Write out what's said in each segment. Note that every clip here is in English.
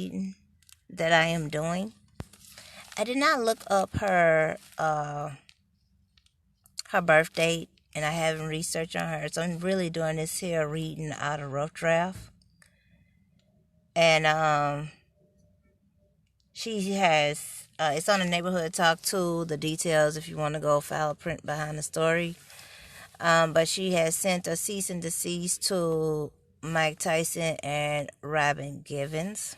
reading that I am doing. I did not look up her birth date, and I haven't researched on her, so I'm really doing this here reading out of rough draft. And she has it's on the Neighborhood Talk too. The details if you want to go file print behind the story. But she has sent a cease and desist to Mike Tyson and Robin Givens.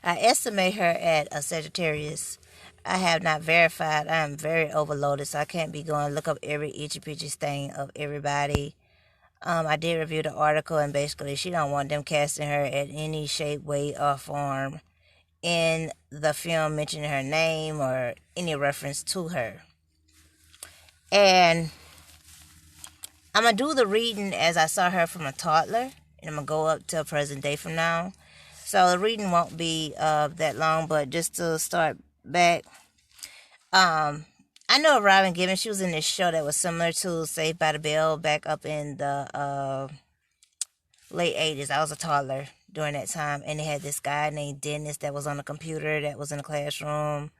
I estimate her at a Sagittarius. I have not verified. I am very overloaded, so I can't be going to look up every itchy pitchy thing of everybody. I did review the article, and basically she don't want them casting her at any shape, way, or form in the film mentioning her name or any reference to her. And I'm going to do the reading as I saw her from a toddler, and I'm going to go up to present day from now. So the reading won't be that long, but just to start back, I know Robin Givens. She was in this show that was similar to Saved by the Bell back up in the late 80s. I was a toddler during that time, and they had this guy named Dennis that was on the computer that was in the classroom.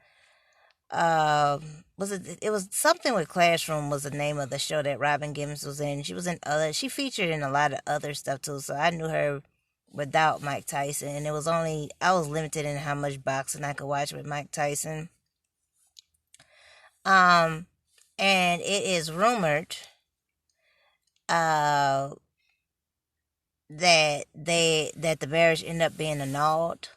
It was something with Classroom was the name of the show that Robin Givens was in. She featured in a lot of other stuff too, so I knew her without Mike Tyson, and I was limited in how much boxing I could watch with Mike Tyson. And it is rumored that the marriage ended up being annulled.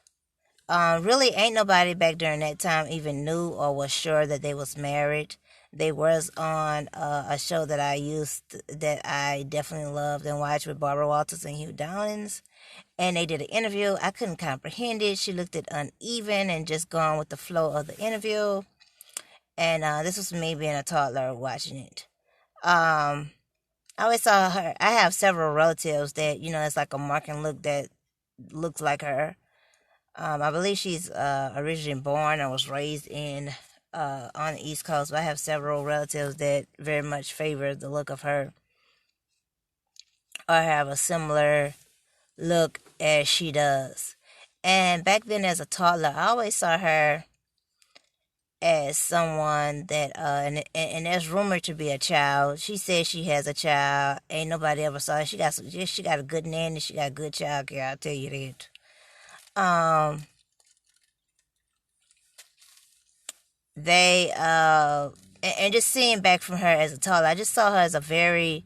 Really ain't nobody back during that time even knew or was sure that they was married. They was on a show that I definitely loved and watched with Barbara Walters and Hugh Downings. And they did an interview. I couldn't comprehend it. She looked at uneven and just going with the flow of the interview. And this was me being a toddler watching it. I always saw her. I have several relatives that, it's like a mark and look that looks like her. I believe she's originally born and was raised on the East Coast, but I have several relatives that very much favor the look of her or have a similar look as she does. And back then as a toddler, I always saw her as someone that, and there's rumored to be a child. She says she has a child. Ain't nobody ever saw her. She got a good nanny. She got good child care. I'll tell you that. And just seeing back from her as a toddler, I just saw her as a very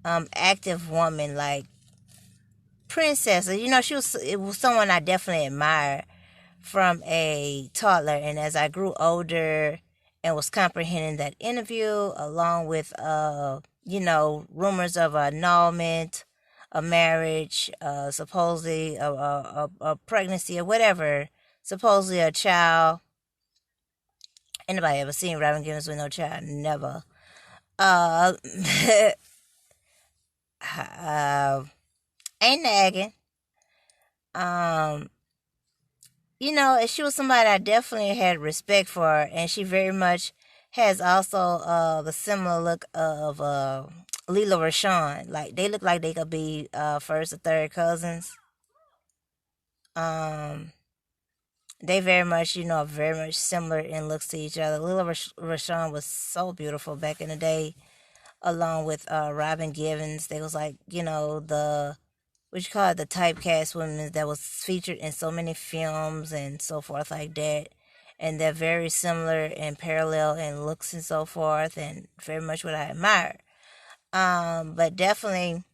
active woman, like princess. It was someone I definitely admired from a toddler. And as I grew older and was comprehending that interview, along with rumors of annulment, a marriage, supposedly a pregnancy or whatever, supposedly a child. Anybody ever seen Robin Givens with no child? Never. Ain't nagging. She was somebody I definitely had respect for, and she very much has also the similar look of Lela Rochon. Like, they look like they could be first or third cousins. They very much, very much similar in looks to each other. Lela Rochon was so beautiful back in the day, along with Robin Givens. They was like, the typecast women that was featured in so many films and so forth like that. And they're very similar and parallel in looks and so forth, and very much what I admire. But definitely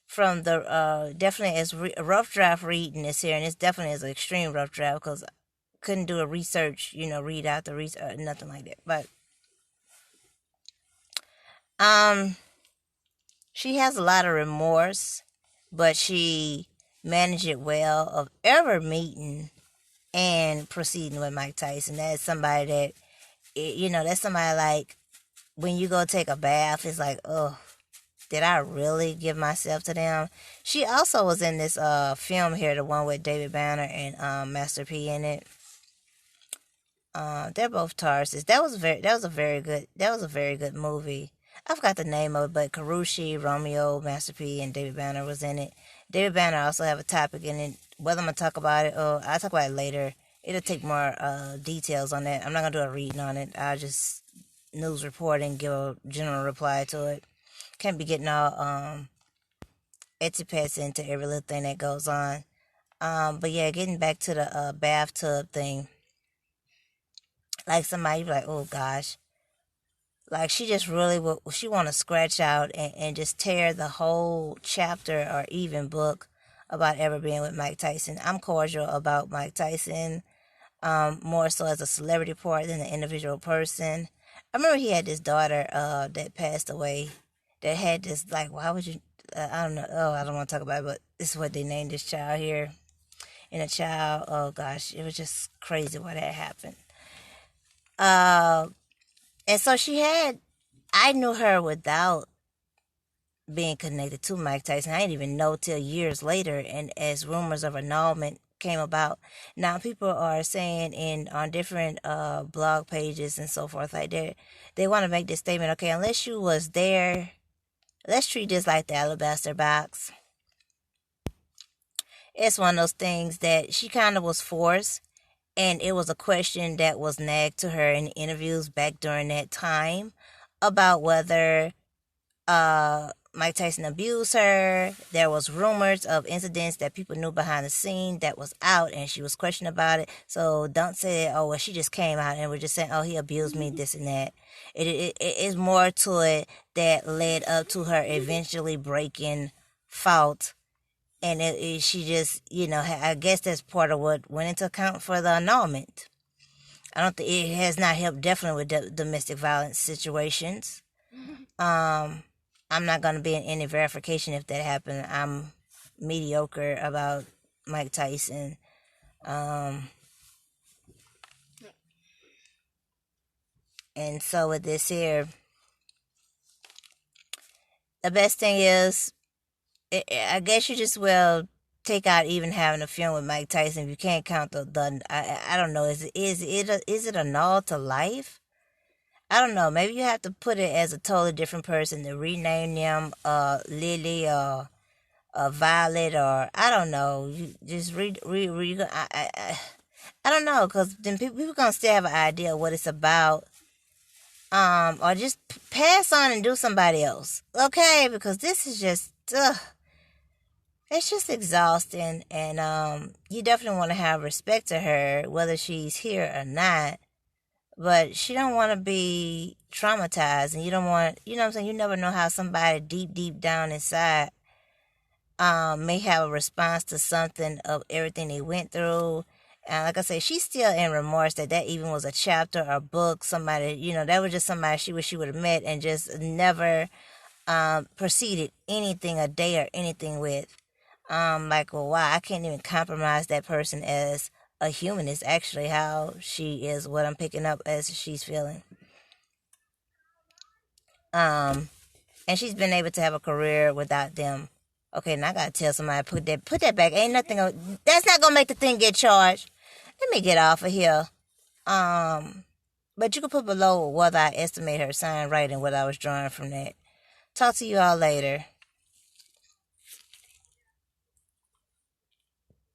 from the definitely as rough draft reading this here, and it's definitely is an extreme rough draft because I couldn't do a research, read out the research, nothing like that. But she has a lot of remorse, but she managed it well of ever meeting and proceeding with Mike Tyson. That's somebody that, that's somebody like when you go take a bath, it's like, oh, did I really give myself to them? She also was in this film here, the one with David Banner and Master P in it. They're both Tarsus. That was a very good movie. I forgot the name of it, but Karushi, Romeo, Master P, and David Banner was in it. David Banner also have a topic in it whether I'm gonna talk about it or I'll talk about it later. It'll take more details on that. I'm not gonna do a reading on it. I'll just news report and give a general reply to it. Can't be getting all etiquette into every little thing that goes on. But yeah, getting back to the bathtub thing. Like somebody be like, oh gosh, like she just really she want to scratch out and just tear the whole chapter or even book about ever being with Mike Tyson. I'm cordial about Mike Tyson, more so as a celebrity part than an individual person. I remember he had this daughter that passed away that had this, like, why would you, I don't know, oh, I don't want to talk about it, but this is what they named this child here. And a child, oh gosh, it was just crazy why that happened. And so I knew her without being connected to Mike Tyson. I didn't even know till years later, and as rumors of annulment came about. Now people are saying on different blog pages and so forth, like they want to make this statement, okay, unless you was there, let's treat this like the alabaster box. It's one of those things that she kind of was forced, and it was a question that was nagged to her in interviews back during that time about whether Mike Tyson abused her. There was rumors of incidents that people knew behind the scene that was out, and she was questioned about it. So don't say, oh, well, she just came out and we're just saying, oh, he abused me, this and that. It is more to it that led up to her eventually breaking fault. And she just, I guess that's part of what went into account for the annulment. I don't think it has not helped definitely with domestic violence situations. I'm not going to be in any verification if that happened. I'm mediocre about Mike Tyson. And so with this here, the best thing is, I guess you just will take out even having a film with Mike Tyson if you can't count the I don't know, is it a null to life? I don't know. Maybe you have to put it as a totally different person to rename them Lily or Violet, or I don't know. You just I don't know, because then people gonna still have an idea of what it's about. Or just pass on and do somebody else, okay? Because this is just it's just exhausting, and you definitely want to have respect to her, whether she's here or not. But she don't want to be traumatized, and you don't want, what I'm saying? You never know how somebody deep down inside may have a response to something of everything they went through. And like I say, she's still in remorse that even was a chapter or book. Somebody, that was just somebody she wish she would have met and just never proceeded anything, a day or anything with. Like, well, wow, I can't even compromise that person as a human is actually how she is, what I'm picking up as she's feeling. And she's been able to have a career without them. Okay, now I gotta tell somebody, put that back. Ain't nothing, that's not gonna make the thing get charged. Let me get off of here. But you can put below whether I estimate her sign right and what I was drawing from that. Talk to you all later.